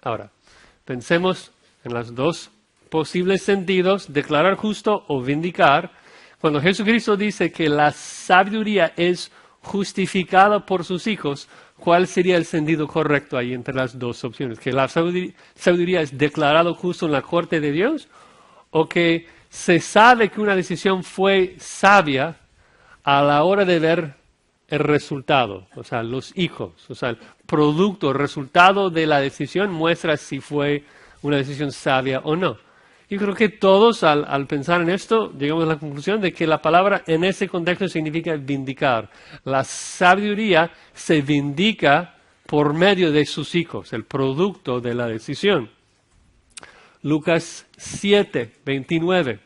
Ahora, pensemos en los dos posibles sentidos, declarar justo o vindicar. Cuando Jesucristo dice que la sabiduría es justificada por sus hijos, ¿cuál sería el sentido correcto ahí entre las dos opciones? ¿Que la sabiduría es declarado justo en la corte de Dios? ¿O que se sabe que una decisión fue sabia a la hora de ver el resultado? O sea, los hijos, o sea, el producto, el resultado de la decisión muestra si fue una decisión sabia o no. Yo creo que todos, al pensar en esto, llegamos a la conclusión de que la palabra en ese contexto significa vindicar. La sabiduría se vindica por medio de sus hijos, el producto de la decisión. Lucas 7, 29.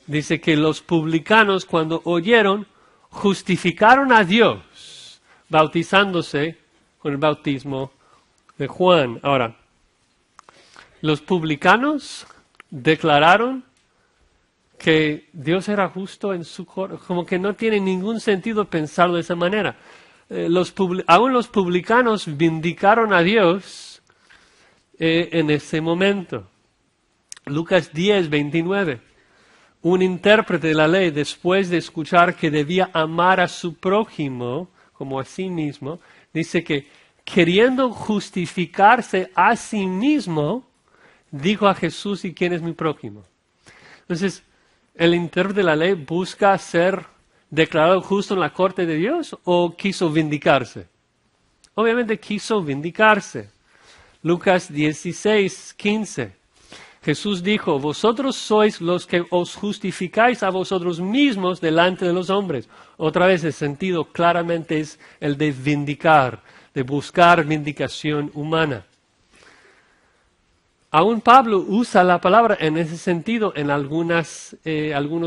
Dice que los publicanos, cuando oyeron, justificaron a Dios, bautizándose con el bautismo de Juan. Ahora, los publicanos declararon que Dios era justo en su corazón, como que no tiene ningún sentido pensarlo de esa manera. Aún los publicanos vindicaron a Dios en ese momento. Lucas 10, 29. Un intérprete de la ley, después de escuchar que debía amar a su prójimo como a sí mismo, dice que queriendo justificarse a sí mismo, dijo a Jesús: ¿y quién es mi prójimo? Entonces, ¿el intérprete de la ley busca ser declarado justo en la corte de Dios o quiso vindicarse? Obviamente quiso vindicarse. Lucas 16, 15. Jesús dijo: vosotros sois los que os justificáis a vosotros mismos delante de los hombres. Otra vez el sentido claramente es el de vindicar, de buscar vindicación humana. Aún Pablo usa la palabra en ese sentido en algunos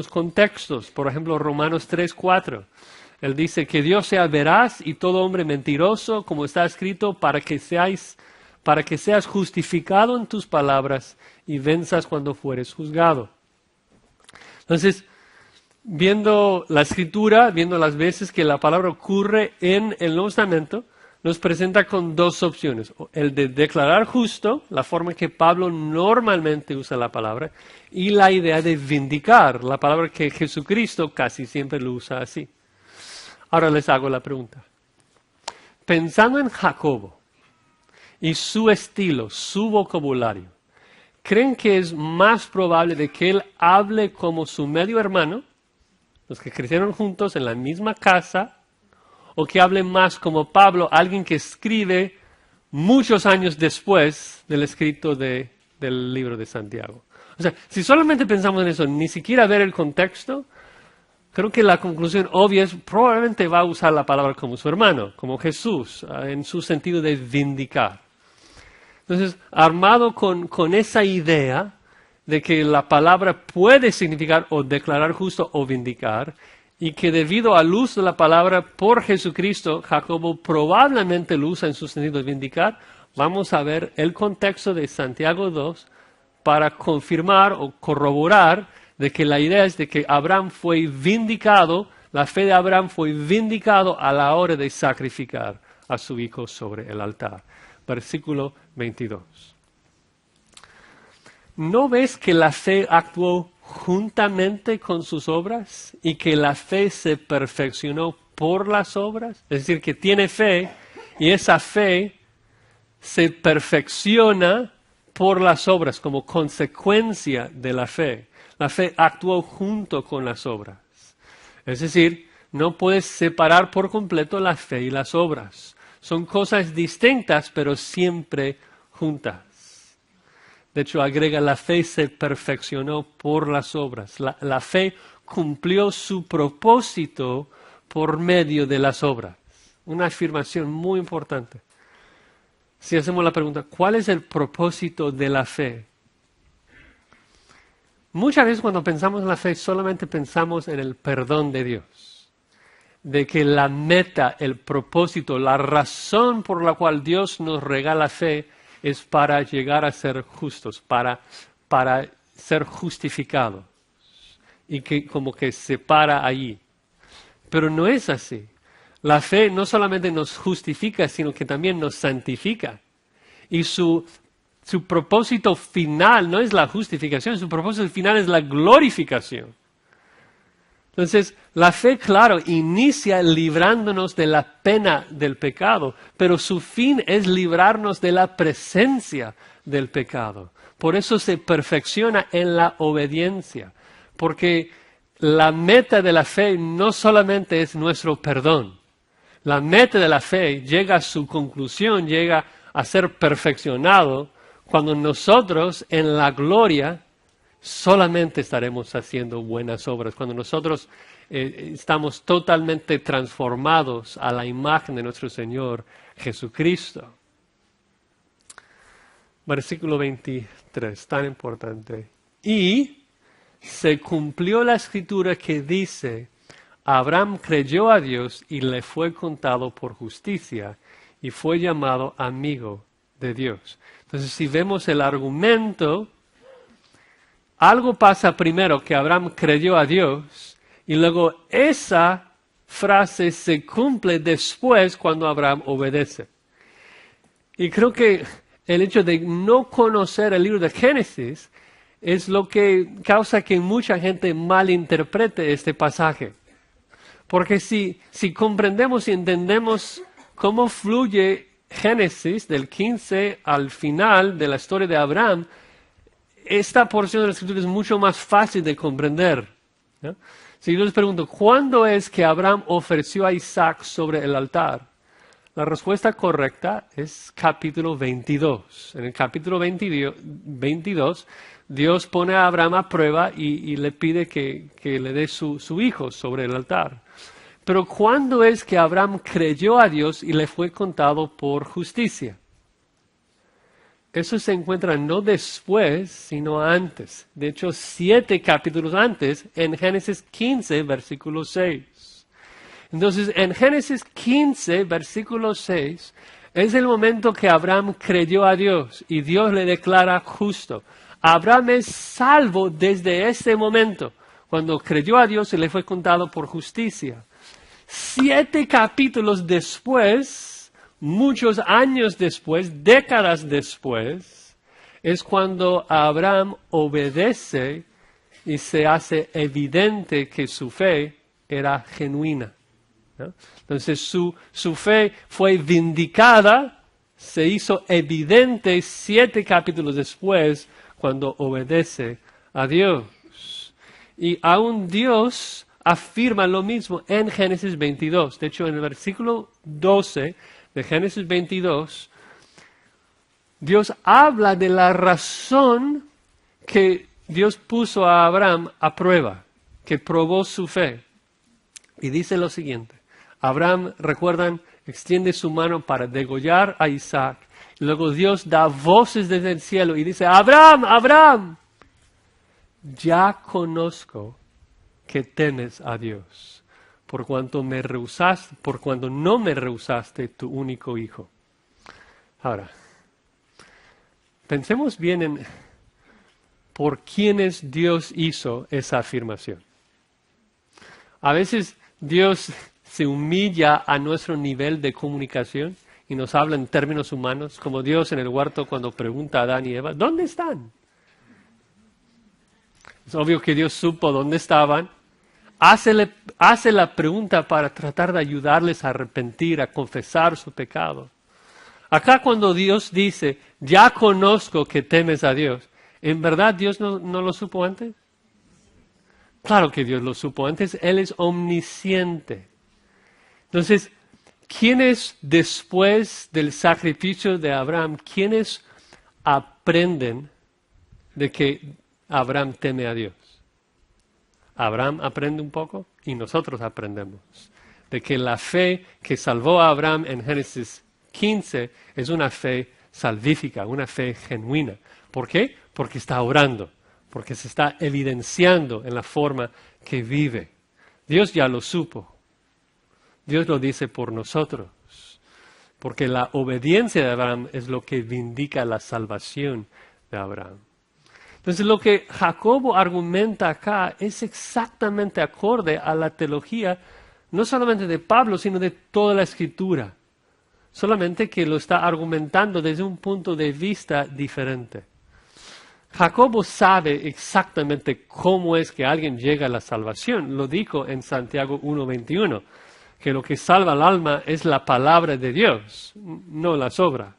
contextos. Por ejemplo, Romanos 3, 4. Él dice que Dios sea veraz y todo hombre mentiroso, como está escrito, para que seas justificado en tus palabras y venzas cuando fueres juzgado. Entonces, viendo la Escritura, viendo las veces que la palabra ocurre en el Nuevo Testamento, nos presenta con dos opciones. El de declarar justo, la forma que Pablo normalmente usa la palabra, y la idea de vindicar, la palabra que Jesucristo casi siempre lo usa así. Ahora les hago la pregunta. Pensando en Jacobo y su estilo, su vocabulario, ¿creen que es más probable de que él hable como su medio hermano, los que crecieron juntos en la misma casa, o que hable más como Pablo, alguien que escribe muchos años después del escrito del libro de Santiago? O sea, si solamente pensamos en eso, ni siquiera ver el contexto, creo que la conclusión obvia es probablemente va a usar la palabra como su hermano, como Jesús, en su sentido de vindicar. Entonces, armado con esa idea de que la palabra puede significar o declarar justo o vindicar, y que debido al uso de la palabra por Jesucristo, Jacobo probablemente lo usa en su sentido de vindicar, vamos a ver el contexto de Santiago 2 para confirmar o corroborar de que la idea es de que Abraham fue vindicado, la fe de Abraham fue vindicado a la hora de sacrificar a su hijo sobre el altar. Versículo 22. ¿No ves que la fe actuó juntamente con sus obras y que la fe se perfeccionó por las obras? Es decir, que tiene fe y esa fe se perfecciona por las obras como consecuencia de la fe. La fe actuó junto con las obras. Es decir, no puedes separar por completo la fe y las obras. Son cosas distintas, pero siempre juntas. De hecho, agrega, la fe se perfeccionó por las obras. La fe cumplió su propósito por medio de las obras. Una afirmación muy importante. Si hacemos la pregunta, ¿cuál es el propósito de la fe? Muchas veces cuando pensamos en la fe solamente pensamos en el perdón de Dios. De que la meta, el propósito, la razón por la cual Dios nos regala fe es para llegar a ser justos, para ser justificados. Y que como que se para allí. Pero no es así. La fe no solamente nos justifica, sino que también nos santifica. Y su propósito final no es la justificación, su propósito final es la glorificación. Entonces, la fe, claro, inicia librándonos de la pena del pecado, pero su fin es librarnos de la presencia del pecado. Por eso se perfecciona en la obediencia, porque la meta de la fe no solamente es nuestro perdón. La meta de la fe llega a su conclusión, llega a ser perfeccionado cuando nosotros en la gloria solamente estaremos haciendo buenas obras, cuando nosotros estamos totalmente transformados a la imagen de nuestro Señor Jesucristo. Versículo 23, tan importante. Y se cumplió la escritura que dice, Abraham creyó a Dios y le fue contado por justicia y fue llamado amigo de Dios. Entonces, si vemos el argumento, algo pasa primero, que Abraham creyó a Dios, y luego esa frase se cumple después cuando Abraham obedece. Y creo que el hecho de no conocer el libro de Génesis es lo que causa que mucha gente malinterprete este pasaje. Porque si comprendemos y entendemos cómo fluye Génesis del 15 al final de la historia de Abraham, esta porción de la Escritura es mucho más fácil de comprender, ¿no? Si yo les pregunto, ¿cuándo es que Abraham ofreció a Isaac sobre el altar? La respuesta correcta es capítulo 22. En el capítulo 22, Dios pone a Abraham a prueba y le pide que le dé su hijo sobre el altar. Pero ¿cuándo es que Abraham creyó a Dios y le fue contado por justicia? Eso se encuentra no después, sino antes. De hecho, 7 capítulos antes, en Génesis 15, versículo 6. Entonces, en Génesis 15, versículo 6, es el momento que Abraham creyó a Dios y Dios le declara justo. Abraham es salvo desde ese momento, cuando creyó a Dios y le fue contado por justicia. 7 capítulos después, muchos años después, décadas después, es cuando Abraham obedece y se hace evidente que su fe era genuina, ¿no? Entonces su fe fue vindicada, se hizo evidente 7 capítulos después cuando obedece a Dios. Y aún Dios afirma lo mismo en Génesis 22. De hecho, en el versículo 12 de Génesis 22, Dios habla de la razón que Dios puso a Abraham a prueba, que probó su fe. Y dice lo siguiente: Abraham, recuerdan, extiende su mano para degollar a Isaac. Y luego Dios da voces desde el cielo y dice: Abraham, Abraham, ya conozco que temes a Dios, por cuanto no me rehusaste tu único hijo. Ahora, pensemos bien en por quiénes Dios hizo esa afirmación. A veces Dios se humilla a nuestro nivel de comunicación y nos habla en términos humanos, como Dios en el huerto cuando pregunta a Adán y Eva, ¿dónde están? Es obvio que Dios supo dónde estaban. Hace la pregunta para tratar de ayudarles a arrepentir, a confesar su pecado. Acá cuando Dios dice, ya conozco que temes a Dios, ¿en verdad Dios no lo supo antes? Claro que Dios lo supo antes, Él es omnisciente. Entonces, ¿quiénes después del sacrificio de Abraham, quiénes aprenden de que Abraham teme a Dios? Abraham aprende un poco y nosotros aprendemos de que la fe que salvó a Abraham en Génesis 15 es una fe salvífica, una fe genuina. ¿Por qué? Porque está orando, porque se está evidenciando en la forma que vive. Dios ya lo supo. Dios lo dice por nosotros, porque la obediencia de Abraham es lo que vindica la salvación de Abraham. Entonces lo que Jacobo argumenta acá es exactamente acorde a la teología, no solamente de Pablo, sino de toda la Escritura. solamente que lo está argumentando desde un punto de vista diferente. Jacobo sabe exactamente cómo es que alguien llega a la salvación. Lo dijo en Santiago 1:21, que lo que salva al alma es la palabra de Dios, no las obras.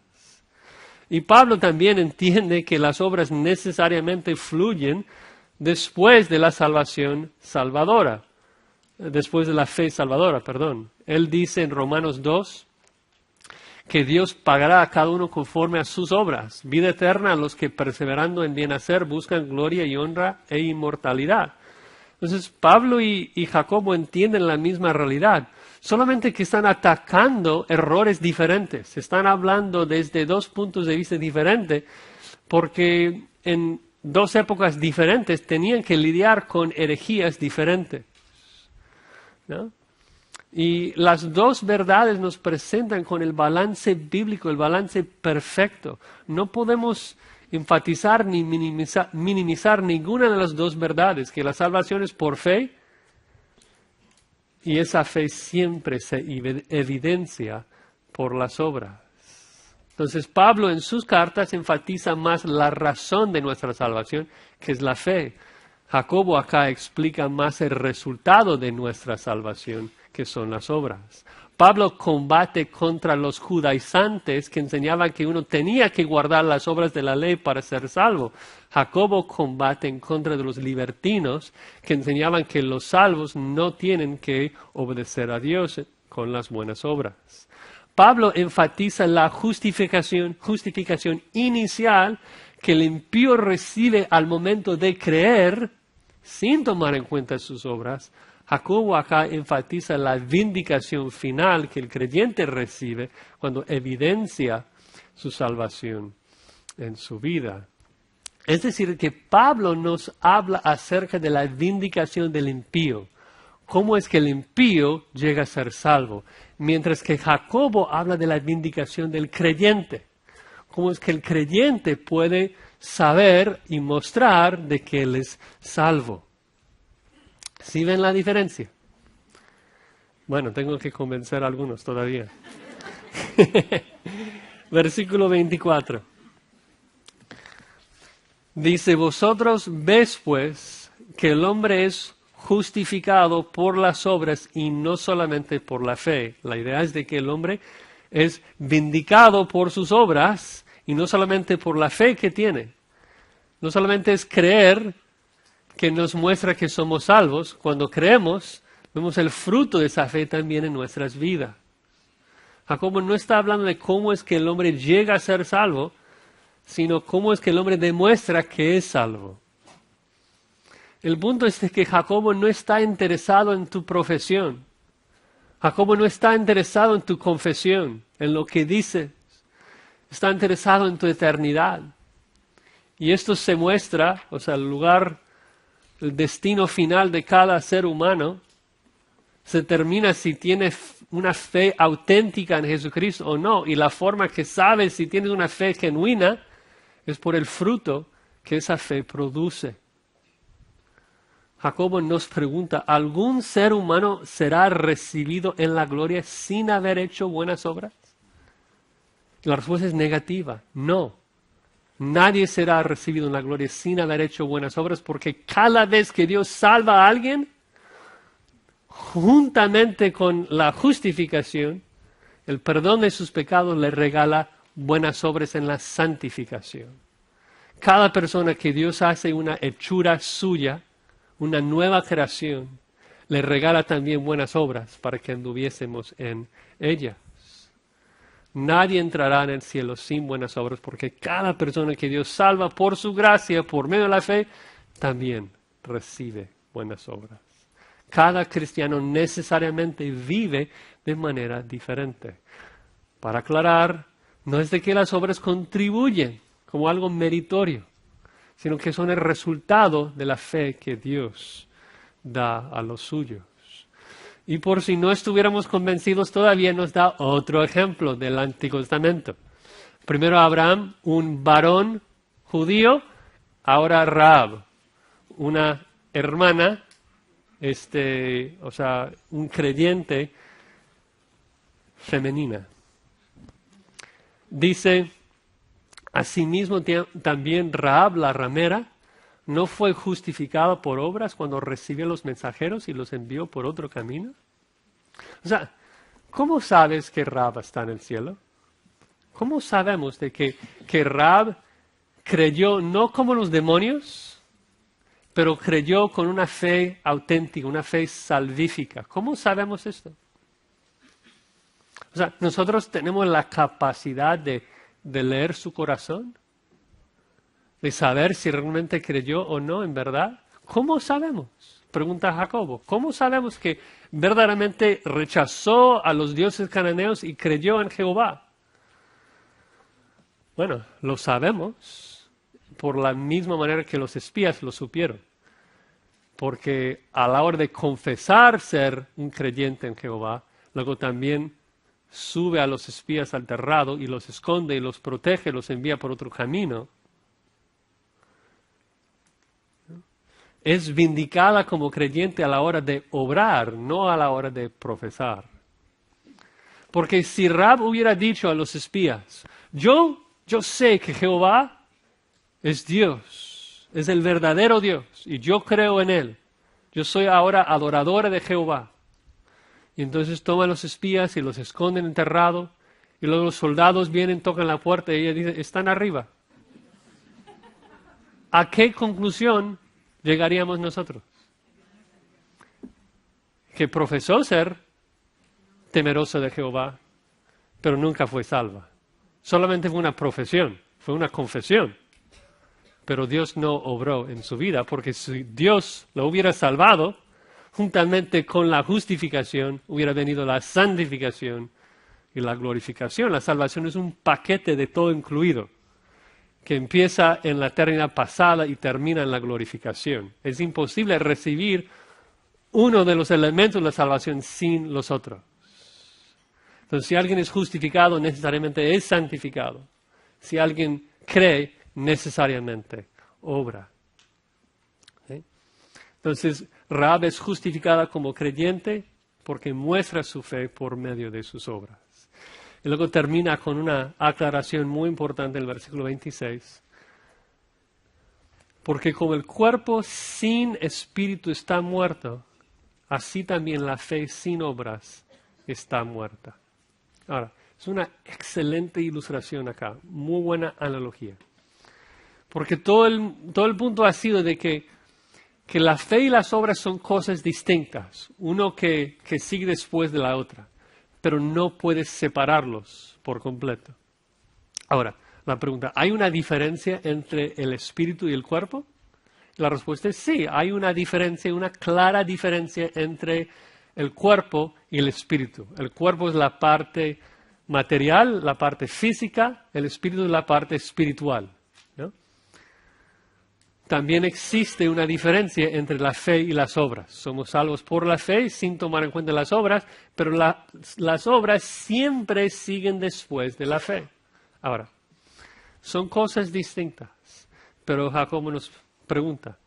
Y Pablo también entiende que las obras necesariamente fluyen después de la salvación salvadora, después de la fe salvadora, perdón. Él dice en Romanos 2 que Dios pagará a cada uno conforme a sus obras, vida eterna a los que perseverando en bien hacer buscan gloria y honra e inmortalidad. Entonces Pablo y Jacobo entienden la misma realidad, solamente que están atacando errores diferentes, están hablando desde dos puntos de vista diferentes, porque en dos épocas diferentes tenían que lidiar con herejías diferentes, ¿no? Y las dos verdades nos presentan con el balance bíblico, el balance perfecto. No podemos enfatizar ni minimizar ninguna de las dos verdades, que la salvación es por fe y esa fe siempre se evidencia por las obras. Entonces Pablo en sus cartas enfatiza más la razón de nuestra salvación, que es la fe. Jacobo acá explica más el resultado de nuestra salvación, que son las obras. Pablo combate contra los judaizantes que enseñaban que uno tenía que guardar las obras de la ley para ser salvo. Jacobo combate en contra de los libertinos que enseñaban que los salvos no tienen que obedecer a Dios con las buenas obras. Pablo enfatiza la justificación inicial que el impío recibe al momento de creer sin tomar en cuenta sus obras. Jacobo acá enfatiza la vindicación final que el creyente recibe cuando evidencia su salvación en su vida. Es decir, que Pablo nos habla acerca de la vindicación del impío. ¿Cómo es que el impío llega a ser salvo? Mientras que Jacobo habla de la vindicación del creyente. ¿Cómo es que el creyente puede saber y mostrar de que él es salvo? ¿Sí ven la diferencia? Bueno, tengo que convencer a algunos todavía. Versículo 24. Dice, vosotros ves pues que el hombre es justificado por las obras y no solamente por la fe. La idea es de que el hombre es vindicado por sus obras y no solamente por la fe que tiene. No solamente es creer que nos muestra que somos salvos. Cuando creemos, vemos el fruto de esa fe también en nuestras vidas. Jacobo no está hablando de cómo es que el hombre llega a ser salvo, sino cómo es que el hombre demuestra que es salvo. El punto es que Jacobo no está interesado en tu profesión. Jacobo no está interesado en tu confesión, en lo que dices. Está interesado en tu eternidad. Y esto se muestra, o sea, el destino final de cada ser humano se determina si tienes una fe auténtica en Jesucristo o no. Y la forma que sabes si tienes una fe genuina es por el fruto que esa fe produce. Jacobo nos pregunta, ¿algún ser humano será recibido en la gloria sin haber hecho buenas obras? La respuesta es negativa, no. Nadie será recibido en la gloria sin haber hecho buenas obras, porque cada vez que Dios salva a alguien, juntamente con la justificación, el perdón de sus pecados le regala buenas obras en la santificación. Cada persona que Dios hace una hechura suya, una nueva creación, le regala también buenas obras para que anduviésemos en ellas. Nadie entrará en el cielo sin buenas obras, porque cada persona que Dios salva por su gracia, por medio de la fe, también recibe buenas obras. Cada cristiano necesariamente vive de manera diferente. Para aclarar, no es de que las obras contribuyen como algo meritorio, sino que son el resultado de la fe que Dios da a los suyos. Y por si no estuviéramos convencidos todavía, nos da otro ejemplo del Antiguo Testamento. Primero Abraham, un varón judío, ahora Rahab, una hermana, un creyente femenina. Dice, asimismo también Rahab la ramera no fue justificada por obras cuando recibió los mensajeros y los envió por otro camino. O sea, ¿cómo sabes que Rahab está en el cielo? ¿Cómo sabemos de que Rahab creyó no como los demonios, pero creyó con una fe auténtica, una fe salvífica? ¿Cómo sabemos esto? O sea, nosotros tenemos la capacidad de leer su corazón, de saber si realmente creyó o no en verdad. ¿Cómo sabemos? Pregunta Jacobo. ¿Cómo sabemos que verdaderamente rechazó a los dioses cananeos y creyó en Jehová? Bueno, lo sabemos por la misma manera que los espías lo supieron. Porque a la hora de confesar ser un creyente en Jehová, luego también sube a los espías al terrado y los esconde y los protege, los envía por otro camino. Es vindicada como creyente a la hora de obrar, no a la hora de profesar. Porque si Rahab hubiera dicho a los espías, yo sé que Jehová es Dios, es el verdadero Dios, y yo creo en Él. Yo soy ahora adoradora de Jehová. Y entonces toman los espías y los esconden enterrado, y luego los soldados vienen, tocan la puerta y ella dice, están arriba. ¿A qué conclusión llegaríamos nosotros? Que profesó ser temerosa de Jehová, pero nunca fue salva. Solamente fue una profesión, fue una confesión. Pero Dios no obró en su vida, porque si Dios lo hubiera salvado, juntamente con la justificación hubiera venido la santificación y la glorificación. La salvación es un paquete de todo incluido, que empieza en la eternidad pasada y termina en la glorificación. Es imposible recibir uno de los elementos de la salvación sin los otros. Entonces, si alguien es justificado, necesariamente es santificado. Si alguien cree, necesariamente obra. ¿Sí? Entonces, Rahab es justificada como creyente porque muestra su fe por medio de sus obras. Y luego termina con una aclaración muy importante en el versículo 26. Porque como el cuerpo sin espíritu está muerto, así también la fe sin obras está muerta. Ahora, es una excelente ilustración acá, muy buena analogía. Porque todo el punto ha sido de que la fe y las obras son cosas distintas, uno que sigue después de la otra, pero no puedes separarlos por completo. Ahora, la pregunta, ¿hay una diferencia entre el espíritu y el cuerpo? La respuesta es sí, hay una diferencia, una clara diferencia entre el cuerpo y el espíritu. El cuerpo es la parte material, la parte física, el espíritu es la parte espiritual, ¿no? También existe una diferencia entre la fe y las obras. Somos salvos por la fe sin tomar en cuenta las obras, pero las obras siempre siguen después de la fe. Ahora, son cosas distintas, pero Jacobo nos pregunta,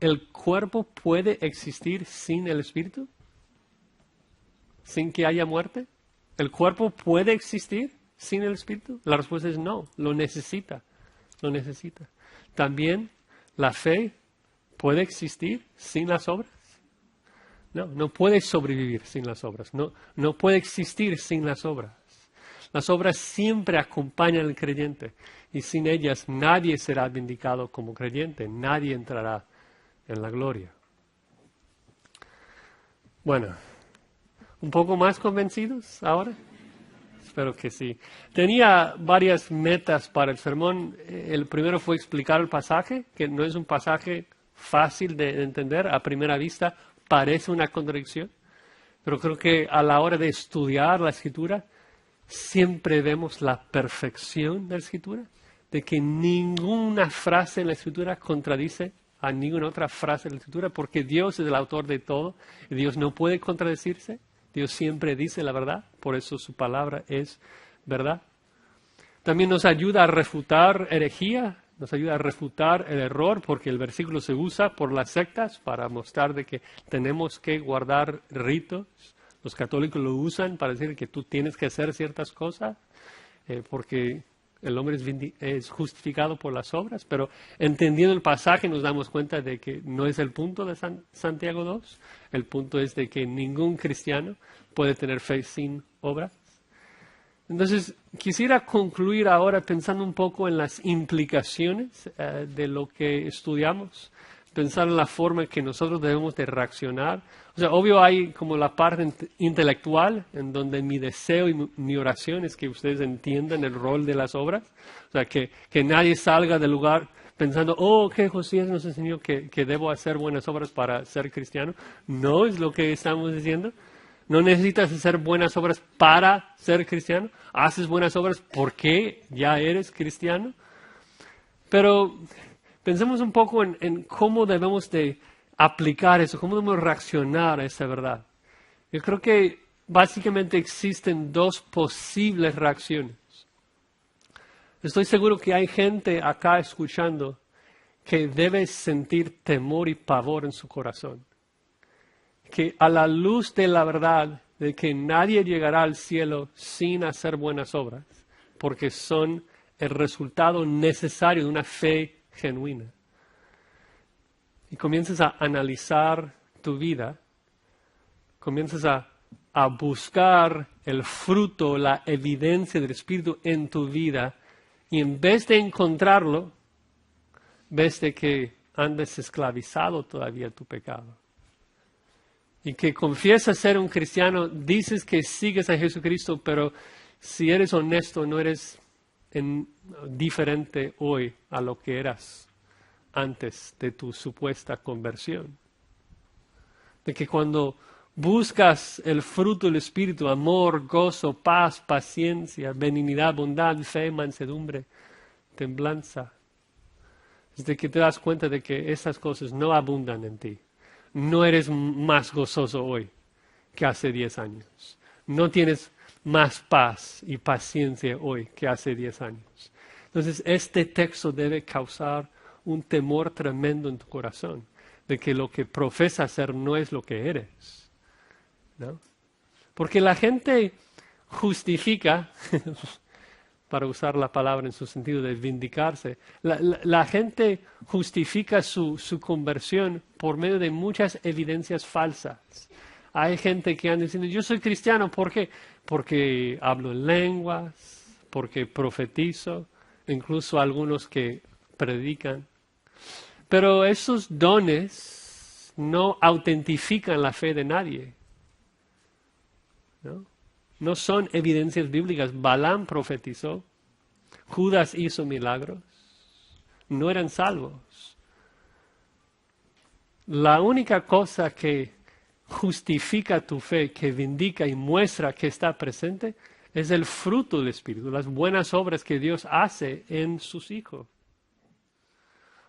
¿el cuerpo puede existir sin el espíritu? ¿Sin que haya muerte? ¿El cuerpo puede existir sin el espíritu? La respuesta es no, lo necesita, lo necesita. También la fe puede existir sin las obras. No puede sobrevivir sin las obras, no puede existir sin las obras. Las obras siempre acompañan al creyente y sin ellas nadie será vindicado como creyente, nadie entrará en la gloria. Bueno, ¿un poco más convencidos ahora? Espero que sí. Tenía varias metas para el sermón. El primero fue explicar el pasaje, que no es un pasaje fácil de entender. A primera vista parece una contradicción, pero creo que a la hora de estudiar la Escritura, siempre vemos la perfección de la Escritura, de que ninguna frase en la Escritura contradice a ninguna otra frase de la Escritura, porque Dios es el autor de todo, y Dios no puede contradecirse. Dios siempre dice la verdad, por eso su palabra es verdad. También nos ayuda a refutar herejía, nos ayuda a refutar el error, porque el versículo se usa por las sectas para mostrar de que tenemos que guardar ritos. Los católicos lo usan para decir que tú tienes que hacer ciertas cosas. porque el hombre es justificado por las obras, pero entendiendo el pasaje nos damos cuenta de que no es el punto de Santiago 2. El punto es de que ningún cristiano puede tener fe sin obras. Entonces, quisiera concluir ahora pensando un poco en las implicaciones de lo que estudiamos, pensar en la forma en que nosotros debemos de reaccionar. O sea, obvio hay como la parte intelectual, en donde mi deseo y mi oración es que ustedes entiendan el rol de las obras. O sea, que nadie salga del lugar pensando, que Josías nos enseñó que debo hacer buenas obras para ser cristiano. No es lo que estamos diciendo. No necesitas hacer buenas obras para ser cristiano. Haces buenas obras porque ya eres cristiano. Pero pensemos un poco en cómo debemos de aplicar eso, cómo debemos reaccionar a esa verdad. Yo creo que básicamente existen dos posibles reacciones. Estoy seguro que hay gente acá escuchando que debe sentir temor y pavor en su corazón. Que a la luz de la verdad de que nadie llegará al cielo sin hacer buenas obras, porque son el resultado necesario de una fe genuina. Y comienzas a analizar tu vida, comienzas a buscar el fruto, la evidencia del Espíritu en tu vida, y en vez de encontrarlo, ves de que andes esclavizado todavía a tu pecado. Y que confiesas ser un cristiano, dices que sigues a Jesucristo, pero si eres honesto, no eres diferente hoy a lo que eras antes de tu supuesta conversión. De que cuando buscas el fruto del Espíritu, amor, gozo, paz, paciencia, benignidad, bondad, fe, mansedumbre, templanza, es de que te das cuenta de que esas cosas no abundan en ti. No eres más gozoso hoy que hace 10 años. No tienes más paz y paciencia hoy que hace 10 años. Entonces, este texto debe causar un temor tremendo en tu corazón, de que lo que profesas ser no es lo que eres, ¿no? Porque la gente justifica, para usar la palabra en su sentido de vindicarse, la gente justifica su conversión por medio de muchas evidencias falsas. Hay gente que anda diciendo, yo soy cristiano, ¿por qué? Porque hablo en lenguas, porque profetizo, incluso algunos que predican. Pero esos dones no autentifican la fe de nadie, ¿no? No son evidencias bíblicas. Balaam profetizó, Judas hizo milagros, no eran salvos. La única cosa que justifica tu fe, que vindica y muestra que está presente, es el fruto del Espíritu, las buenas obras que Dios hace en sus hijos.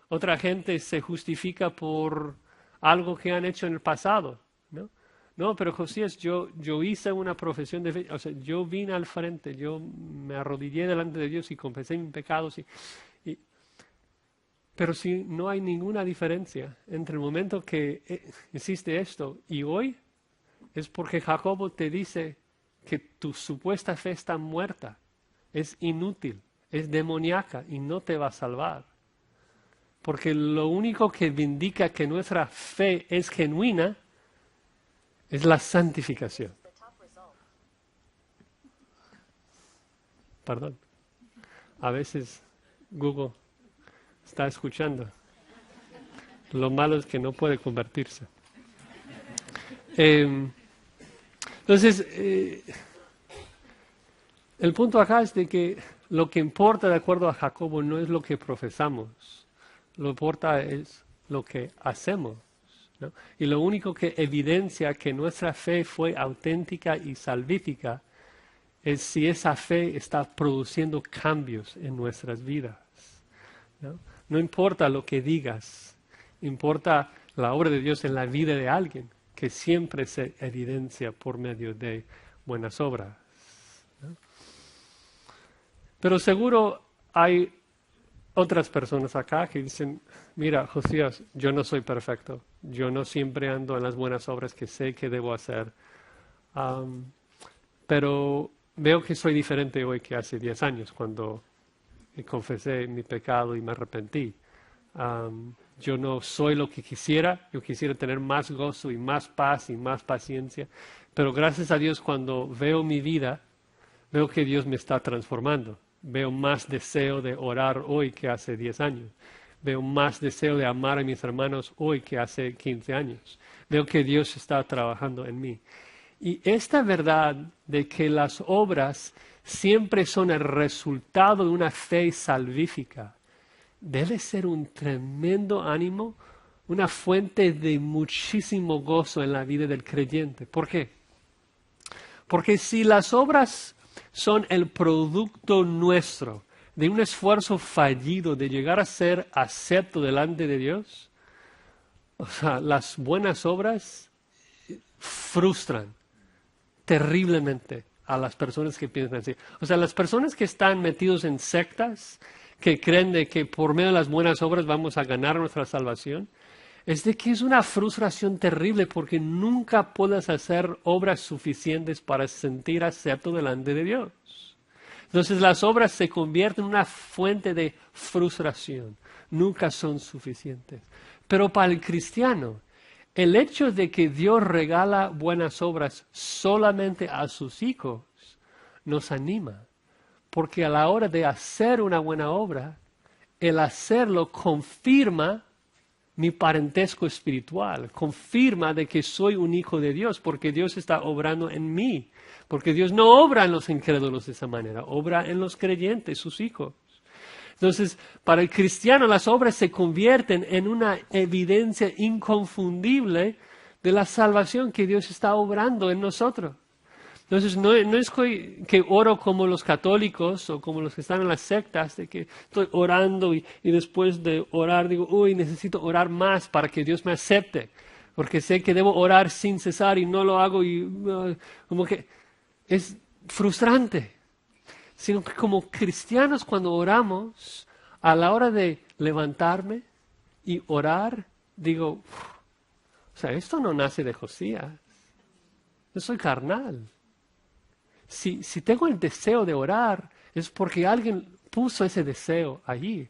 Otra gente se justifica por algo que han hecho en el pasado, ¿no? No, pero Josías, yo hice una profesión de fe, o sea, yo vine al frente, yo me arrodillé delante de Dios y confesé mis pecados. Pero si no hay ninguna diferencia entre el momento que hiciste esto y hoy, es porque Jacobo te dice que tu supuesta fe está muerta, es inútil, es demoníaca y no te va a salvar. Porque lo único que vindica que nuestra fe es genuina es la santificación. Perdón. A veces Google está escuchando. Lo malo es que no puede convertirse. Entonces, el punto acá es de que lo que importa, de acuerdo a Jacobo, no es lo que profesamos. Lo que importa es lo que hacemos, ¿no? Y lo único que evidencia que nuestra fe fue auténtica y salvífica es si esa fe está produciendo cambios en nuestras vidas, ¿no? No importa lo que digas, importa la obra de Dios en la vida de alguien, que siempre se evidencia por medio de buenas obras, ¿no? Pero seguro hay otras personas acá que dicen, mira, Josías, yo no soy perfecto, yo no siempre ando en las buenas obras que sé que debo hacer, pero veo que soy diferente hoy que hace 10 años cuando confesé mi pecado y me arrepentí. Yo no soy lo que quisiera, yo quisiera tener más gozo y más paz y más paciencia, pero gracias a Dios cuando veo mi vida, veo que Dios me está transformando. Veo más deseo de orar hoy que hace 10 años. Veo más deseo de amar a mis hermanos hoy que hace 15 años. Veo que Dios está trabajando en mí. Y esta verdad de que las obras siempre son el resultado de una fe salvífica, debe ser un tremendo ánimo, una fuente de muchísimo gozo en la vida del creyente. ¿Por qué? Porque si las obras son el producto nuestro de un esfuerzo fallido de llegar a ser acepto delante de Dios, o sea, las buenas obras frustran terriblemente a las personas que piensan así. O sea, las personas que están metidos en sectas, que creen de que por medio de las buenas obras vamos a ganar nuestra salvación, es de que es una frustración terrible porque nunca puedes hacer obras suficientes para sentir acepto delante de Dios. Entonces las obras se convierten en una fuente de frustración. Nunca son suficientes. Pero para el cristiano, el hecho de que Dios regala buenas obras solamente a sus hijos nos anima. Porque a la hora de hacer una buena obra, el hacerlo confirma mi parentesco espiritual, confirma de que soy un hijo de Dios, porque Dios está obrando en mí, porque Dios no obra en los incrédulos de esa manera, obra en los creyentes, sus hijos. Entonces, para el cristiano las obras se convierten en una evidencia inconfundible de la salvación que Dios está obrando en nosotros. Entonces, no es que oro como los católicos o como los que están en las sectas, de que estoy orando y después de orar digo, uy, necesito orar más para que Dios me acepte, porque sé que debo orar sin cesar y no lo hago y como que es frustrante. Sino que como cristianos cuando oramos, a la hora de levantarme y orar, digo, o sea, esto no nace de Josías, yo soy carnal. Si tengo el deseo de orar, es porque alguien puso ese deseo allí.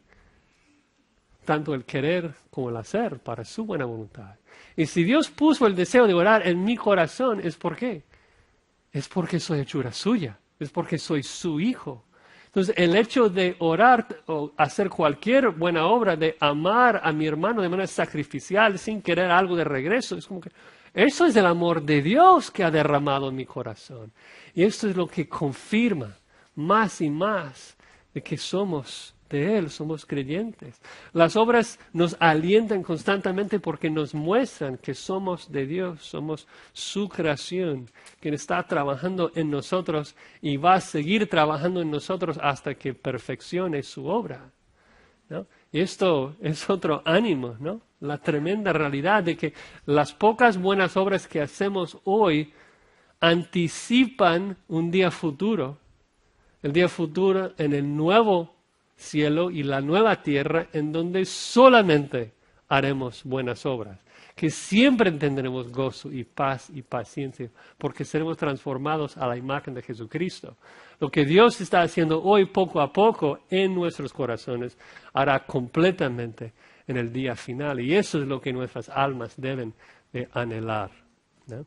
Tanto el querer como el hacer para su buena voluntad. Y si Dios puso el deseo de orar en mi corazón, ¿es por qué? Es porque soy hechura suya. Es porque soy su hijo. Entonces, el hecho de orar o hacer cualquier buena obra, de amar a mi hermano de manera sacrificial, sin querer algo de regreso, es como que eso es el amor de Dios que ha derramado en mi corazón. Y esto es lo que confirma más y más de que somos de Él, somos creyentes. Las obras nos alientan constantemente porque nos muestran que somos de Dios, somos su creación, quien está trabajando en nosotros y va a seguir trabajando en nosotros hasta que perfeccione su obra, ¿no? Y esto es otro ánimo, ¿no? La tremenda realidad de que las pocas buenas obras que hacemos hoy anticipan un día futuro, el día futuro en el nuevo cielo y la nueva tierra en donde solamente haremos buenas obras, que siempre tendremos gozo y paz y paciencia, porque seremos transformados a la imagen de Jesucristo. Lo que Dios está haciendo hoy poco a poco en nuestros corazones, hará completamente en el día final. Y eso es lo que nuestras almas deben de anhelar, ¿no?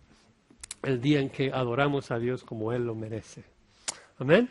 El día en que adoramos a Dios como Él lo merece. Amén.